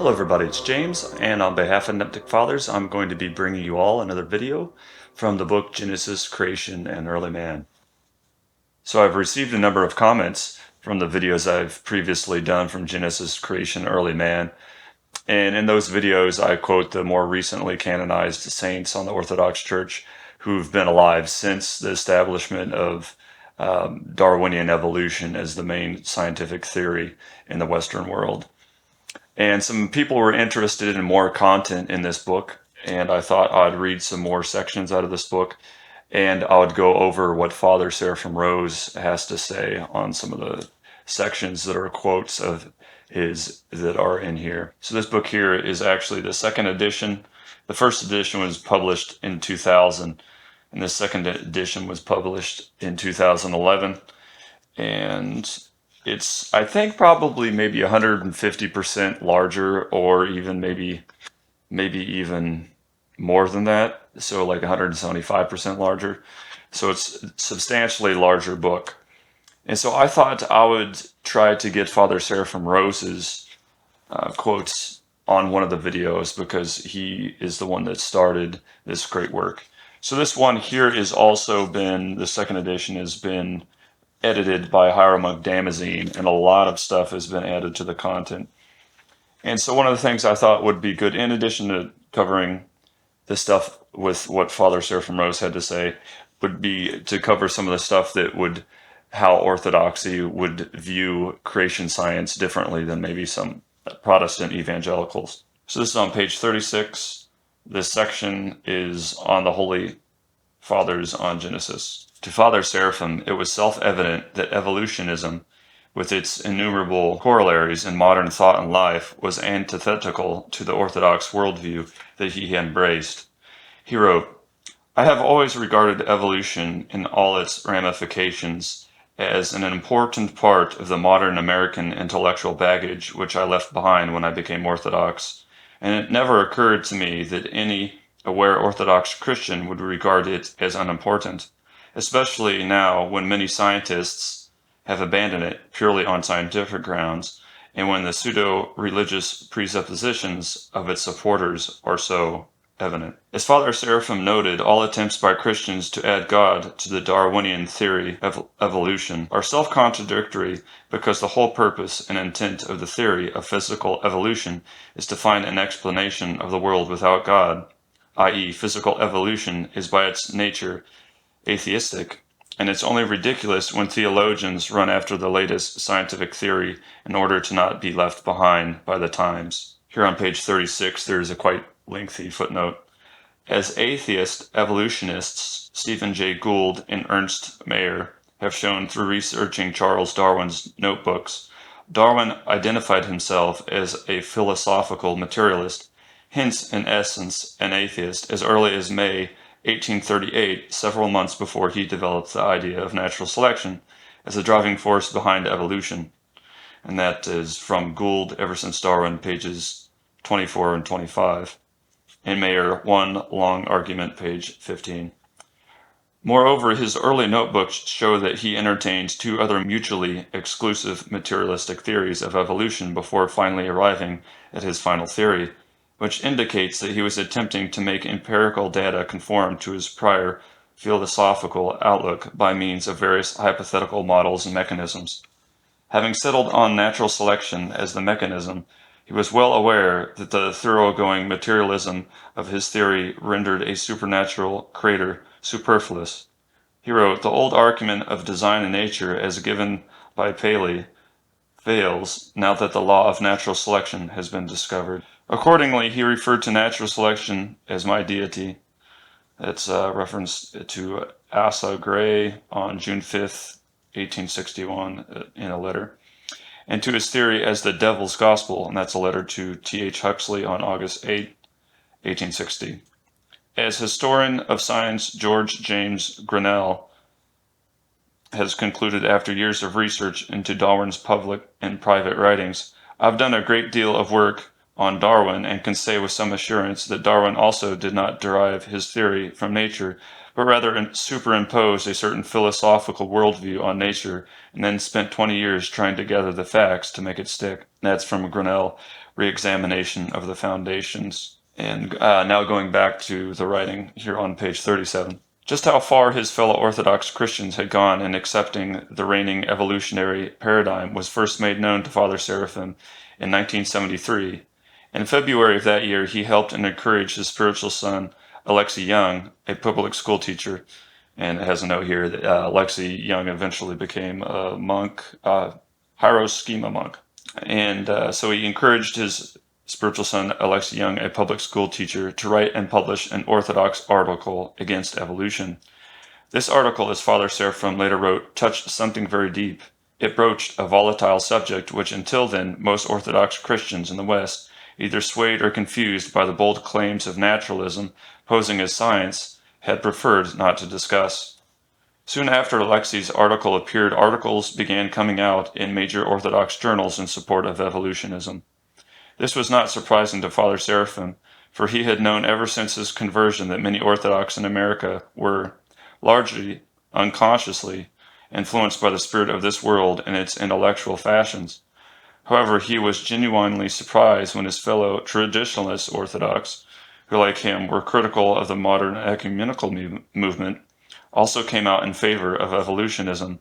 Hello everybody, it's James, and on behalf of Neptic Fathers, I'm going to be bringing you all another video from the book Genesis, Creation, and Early Man. So I've received a number of comments from the videos I've previously done from Genesis, Creation, Early Man, and in those videos I quote the more recently canonized saints on the Orthodox Church who've been alive since the establishment of Darwinian evolution as the main scientific theory in the Western world. And some people were interested in more content in this book, and I thought I'd read some more sections out of this book, and I would go over what Father Seraphim Rose has to say on some of the sections that are quotes of his that are in here. So this book here is actually the second edition. The first edition was published in 2000, and the second edition was published in 2011. And it's, I think, probably maybe 150% larger, or even maybe even more than that. So like 175% larger. So it's a substantially larger book. And so I thought I would try to get Father Seraphim Rose's quotes on one of the videos, because he is the one that started this great work. So this one here is also been, the second edition has been edited by Hieromonk Damascene, and a lot of stuff has been added to the content. And so one of the things I thought would be good, in addition to covering the stuff with what Father Seraphim Rose had to say, would be to cover some of the stuff that would, how Orthodoxy would view creation science differently than maybe some Protestant evangelicals. So this is on page 36. This section is on the Holy Fathers on Genesis. To Father Seraphim, it was self-evident that evolutionism, with its innumerable corollaries in modern thought and life, was antithetical to the Orthodox worldview that he embraced. He wrote, "I have always regarded evolution in all its ramifications as an important part of the modern American intellectual baggage which I left behind when I became Orthodox, and it never occurred to me that any aware Orthodox Christian would regard it as unimportant, especially now when many scientists have abandoned it purely on scientific grounds, and when the pseudo-religious presuppositions of its supporters are so evident." As Father Seraphim noted, all attempts by Christians to add God to the Darwinian theory of evolution are self-contradictory, because the whole purpose and intent of the theory of physical evolution is to find an explanation of the world without God, i.e., physical evolution is by its nature atheistic, and it's only ridiculous when theologians run after the latest scientific theory in order to not be left behind by the times. Here on page 36, there is a quite lengthy footnote. As atheist evolutionists Stephen Jay Gould and Ernst Mayr have shown through researching Charles Darwin's notebooks, Darwin identified himself as a philosophical materialist, hence in essence an atheist, as early as May 1838, several months before he developed the idea of natural selection as a driving force behind evolution. And that is from Gould, Ever Since Darwin, pages 24 and 25. And Mayer, One Long Argument, page 15. Moreover, his early notebooks show that he entertained two other mutually exclusive materialistic theories of evolution before finally arriving at his final theory, which indicates that he was attempting to make empirical data conform to his prior philosophical outlook by means of various hypothetical models and mechanisms. Having settled on natural selection as the mechanism, he was well aware that the thoroughgoing materialism of his theory rendered a supernatural creator superfluous. He wrote, "The old argument of design in nature as given by Paley fails now that the law of natural selection has been discovered." Accordingly, he referred to natural selection as my deity. That's a reference to Asa Gray on June 5th, 1861 in a letter, and to his theory as the devil's gospel, and that's a letter to T.H. Huxley on August 8, 1860. As historian of science George James Grinnell has concluded after years of research into Darwin's public and private writings, "I've done a great deal of work on Darwin, and can say with some assurance that Darwin also did not derive his theory from nature, but rather superimposed a certain philosophical worldview on nature and then spent 20 years trying to gather the facts to make it stick. That's from Grinnell, Re-examination of the Foundations. And now going back to the writing here on page 37. Just how far his fellow Orthodox Christians had gone in accepting the reigning evolutionary paradigm was first made known to Father Seraphim in 1973. In February of that year, he helped and encouraged his spiritual son, Alexei Young, a public school teacher, and it has a note here that Alexei Young eventually became a monk, Hieroschema monk. And so he encouraged his spiritual son, Alexei Young, a public school teacher, to write and publish an Orthodox article against evolution. This article, as Father Seraphim later wrote, touched something very deep. It broached a volatile subject which until then most Orthodox Christians in the West, either swayed or confused by the bold claims of naturalism posing as science, had preferred not to discuss. Soon after Alexei's article appeared, articles began coming out in major Orthodox journals in support of evolutionism. This was not surprising to Father Seraphim, for he had known ever since his conversion that many Orthodox in America were, largely unconsciously, influenced by the spirit of this world and its intellectual fashions. However, he was genuinely surprised when his fellow traditionalist Orthodox, who like him were critical of the modern ecumenical movement, also came out in favor of evolutionism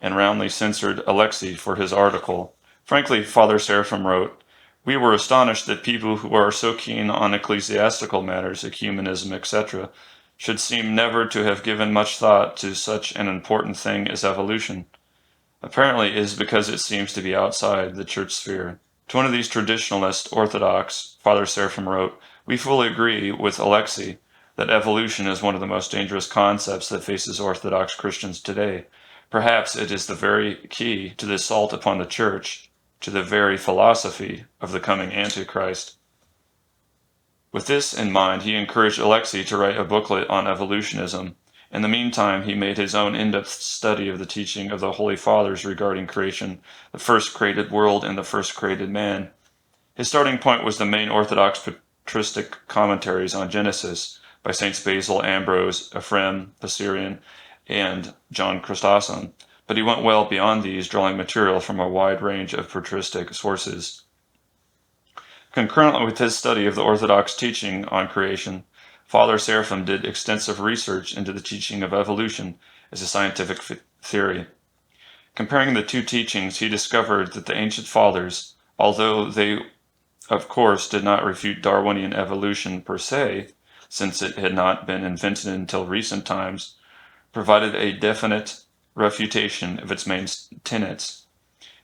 and roundly censored Alexei for his article. Frankly, Father Seraphim wrote, "We were astonished that people who are so keen on ecclesiastical matters, ecumenism, etc., should seem never to have given much thought to such an important thing as evolution. Apparently it is because it seems to be outside the church sphere." To one of these traditionalist Orthodox, Father Seraphim wrote, "We fully agree with Alexei that evolution is one of the most dangerous concepts that faces Orthodox Christians today. Perhaps it is the very key to the assault upon the church, to the very philosophy of the coming Antichrist." With this in mind, he encouraged Alexei to write a booklet on evolutionism. In the meantime, he made his own in-depth study of the teaching of the Holy Fathers regarding creation, the first created world, and the first created man. His starting point was the main Orthodox patristic commentaries on Genesis by Saints Basil, Ambrose, Ephraim the Syrian, and John Chrysostom, but he went well beyond these, drawing material from a wide range of patristic sources. Concurrently with his study of the Orthodox teaching on creation, Father Seraphim did extensive research into the teaching of evolution as a scientific theory. Comparing the two teachings, he discovered that the ancient fathers, although they of course did not refute Darwinian evolution per se, since it had not been invented until recent times, provided a definite refutation of its main tenets.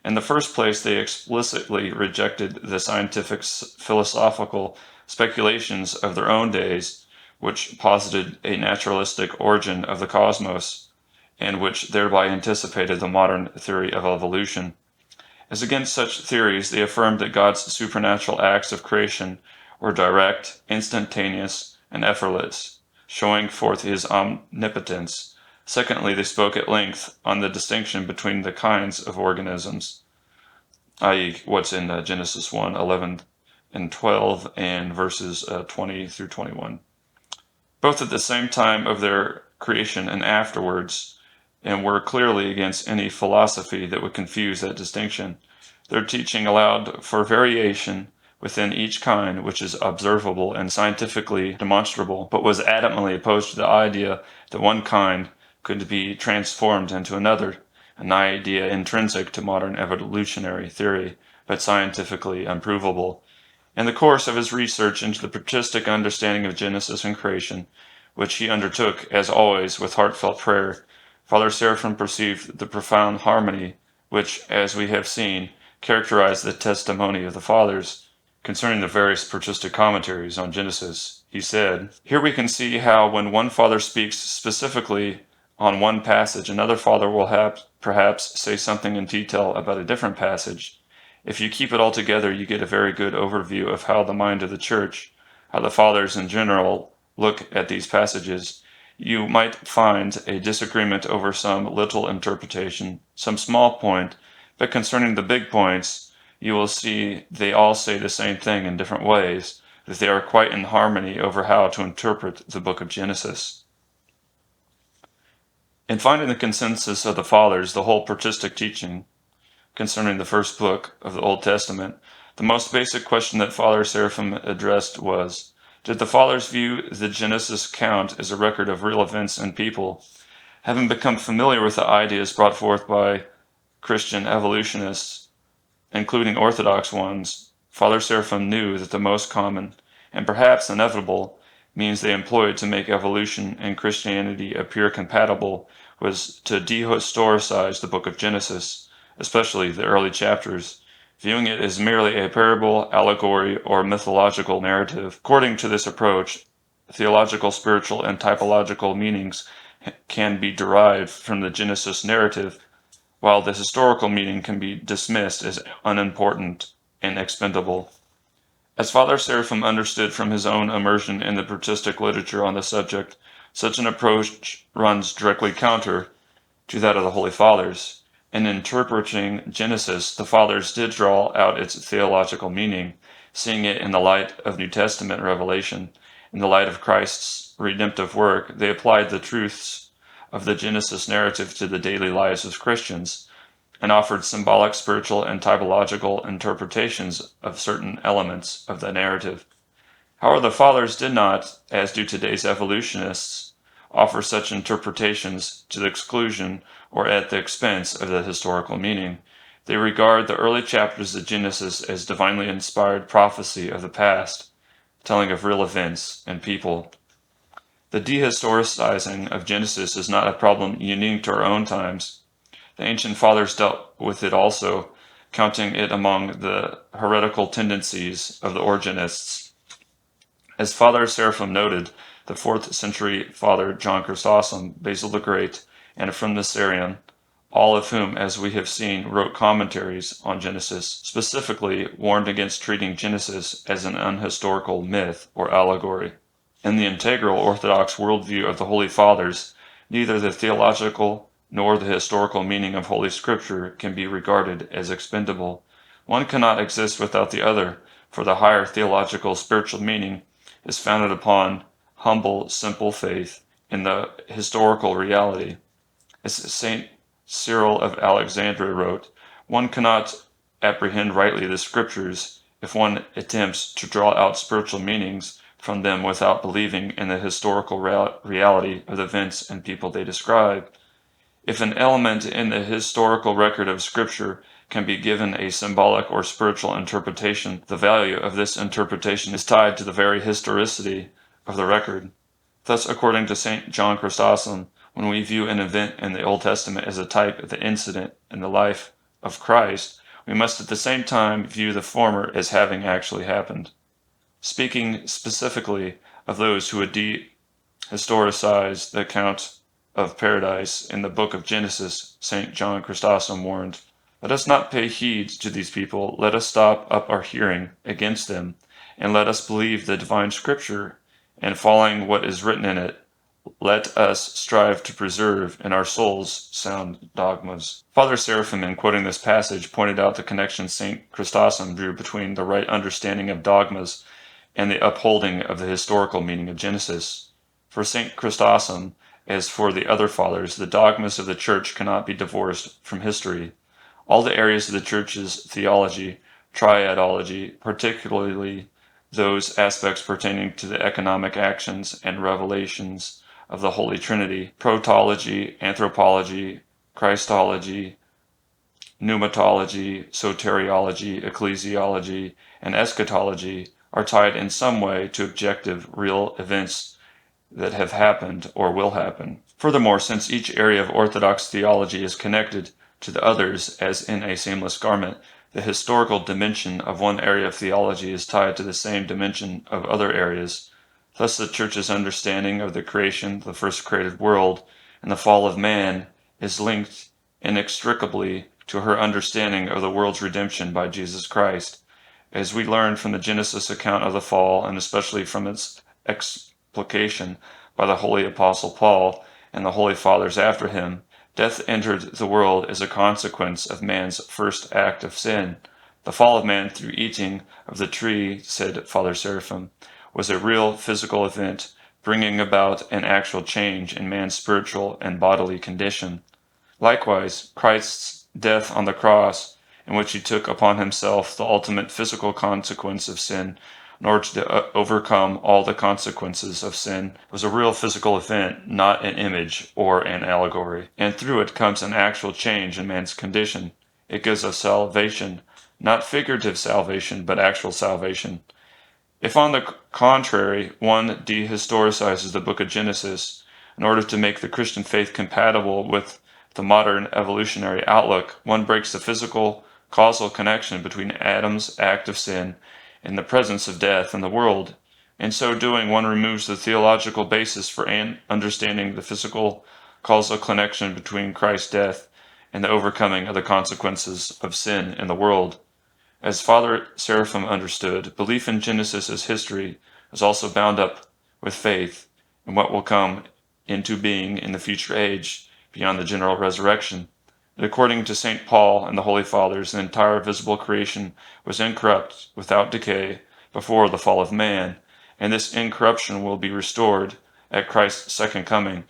In the first place, they explicitly rejected the scientific philosophical speculations of their own days, which posited a naturalistic origin of the cosmos, and which thereby anticipated the modern theory of evolution. As against such theories, they affirmed that God's supernatural acts of creation were direct, instantaneous, and effortless, showing forth his omnipotence. Secondly, they spoke at length on the distinction between the kinds of organisms, i.e. what's in Genesis 1, 11 and 12, and verses 20 through 21. Both at the same time of their creation and afterwards, and were clearly against any philosophy that would confuse that distinction. Their teaching allowed for variation within each kind which is observable and scientifically demonstrable, but was adamantly opposed to the idea that one kind could be transformed into another, an idea intrinsic to modern evolutionary theory, but scientifically unprovable. In the course of his research into the patristic understanding of Genesis and creation, which he undertook, as always, with heartfelt prayer, Father Seraphim perceived the profound harmony which, as we have seen, characterized the testimony of the Fathers. Concerning the various patristic commentaries on Genesis, he said, "Here we can see how when one Father speaks specifically on one passage, another Father will perhaps say something in detail about a different passage. If you keep it all together, you get a very good overview of how the mind of the Church, how the Fathers in general look at these passages. You might find a disagreement over some little interpretation, some small point, but concerning the big points, you will see they all say the same thing in different ways, that they are quite in harmony over how to interpret the book of Genesis." In finding the consensus of the Fathers, the whole patristic teaching concerning the first book of the Old Testament, the most basic question that Father Seraphim addressed was, did the Fathers view the Genesis account as a record of real events and people? Having become familiar with the ideas brought forth by Christian evolutionists, including Orthodox ones, Father Seraphim knew that the most common, and perhaps inevitable, means they employed to make evolution and Christianity appear compatible was to dehistoricize the book of Genesis, especially the early chapters, viewing it as merely a parable, allegory, or mythological narrative. According to this approach, theological, spiritual, and typological meanings can be derived from the Genesis narrative, while the historical meaning can be dismissed as unimportant and expendable. As Father Seraphim understood from his own immersion in the patristic literature on the subject, such an approach runs directly counter to that of the Holy Fathers. In interpreting Genesis, the Fathers did draw out its theological meaning, seeing it in the light of New Testament revelation. In the light of Christ's redemptive work, they applied the truths of the Genesis narrative to the daily lives of Christians, and offered symbolic, spiritual, and typological interpretations of certain elements of the narrative. However, the Fathers did not, as do today's evolutionists, offer such interpretations to the exclusion or at the expense of the historical meaning. They regard the early chapters of Genesis as divinely inspired prophecy of the past, telling of real events and people. The dehistoricizing of Genesis is not a problem unique to our own times. The ancient Fathers dealt with it also, counting it among the heretical tendencies of the Origenists. As Father Seraphim noted, the 4th century Father John Chrysostom, Basil the Great, and Ephraim the Syrian, all of whom, as we have seen, wrote commentaries on Genesis, specifically warned against treating Genesis as an unhistorical myth or allegory. In the integral Orthodox worldview of the Holy Fathers, neither the theological nor the historical meaning of Holy Scripture can be regarded as expendable. One cannot exist without the other, for the higher theological spiritual meaning is founded upon humble, simple faith in the historical reality. As St. Cyril of Alexandria wrote, one cannot apprehend rightly the Scriptures if one attempts to draw out spiritual meanings from them without believing in the historical reality of the events and people they describe. If an element in the historical record of Scripture can be given a symbolic or spiritual interpretation, the value of this interpretation is tied to the very historicity of the record. Thus, according to St. John Chrysostom, when we view an event in the Old Testament as a type of the incident in the life of Christ, we must at the same time view the former as having actually happened. Speaking specifically of those who would dehistoricize the account of paradise in the book of Genesis, St. John Chrysostom warned, "Let us not pay heed to these people, let us stop up our hearing against them, and let us believe the divine Scripture, and following what is written in it, let us strive to preserve in our souls sound dogmas." Father Seraphim, in quoting this passage, pointed out the connection St. Chrysostom drew between the right understanding of dogmas and the upholding of the historical meaning of Genesis. For St. Chrysostom, as for the other Fathers, the dogmas of the Church cannot be divorced from history. All the areas of the Church's theology, triadology, particularly those aspects pertaining to the economic actions and revelations of the Holy Trinity, protology, anthropology, Christology, pneumatology, soteriology, ecclesiology, and eschatology, are tied in some way to objective, real events that have happened or will happen. Furthermore, since each area of Orthodox theology is connected to the others as in a seamless garment, the historical dimension of one area of theology is tied to the same dimension of other areas. Thus, the Church's understanding of the creation, the first created world, and the fall of man is linked inextricably to her understanding of the world's redemption by Jesus Christ. As we learn from the Genesis account of the fall, and especially from its explication by the Holy Apostle Paul and the Holy Fathers after him, death entered the world as a consequence of man's first act of sin. The fall of man through eating of the tree, said Father Seraphim, was a real physical event bringing about an actual change in man's spiritual and bodily condition. Likewise, Christ's death on the cross, in which he took upon himself the ultimate physical consequence of sin in order to overcome all the consequences of sin, was a real physical event, not an image or an allegory. And through it comes an actual change in man's condition. It gives us salvation, not figurative salvation, but actual salvation. If, on the contrary, one dehistoricizes the book of Genesis in order to make the Christian faith compatible with the modern evolutionary outlook, one breaks the physical, causal connection between Adam's act of sin and the presence of death in the world. In so doing, one removes the theological basis for understanding the physical, causal connection between Christ's death and the overcoming of the consequences of sin in the world. As Father Seraphim understood, belief in Genesis as history is also bound up with faith in what will come into being in the future age beyond the general resurrection. And according to St. Paul and the Holy Fathers, the entire visible creation was incorrupt, without decay, before the fall of man, and this incorruption will be restored at Christ's second coming.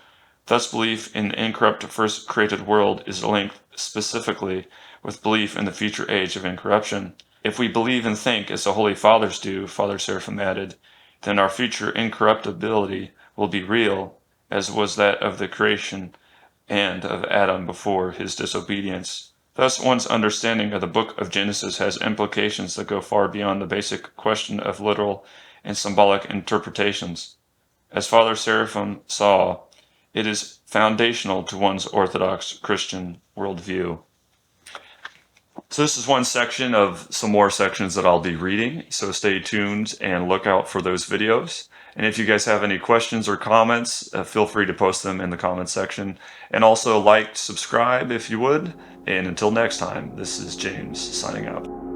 Thus, belief in the incorrupt first created world is linked specifically with belief in the future age of incorruption. If we believe and think as the Holy Fathers do, Father Seraphim added, then our future incorruptibility will be real, as was that of the creation and of Adam before his disobedience. Thus, one's understanding of the book of Genesis has implications that go far beyond the basic question of literal and symbolic interpretations. As Father Seraphim saw, it is foundational to one's Orthodox Christian worldview. So this is one section of some more sections that I'll be reading, so stay tuned and look out for those videos. And if you guys have any questions or comments, feel free to post them in the comments section. And also like, subscribe if you would. And until next time, this is James signing out.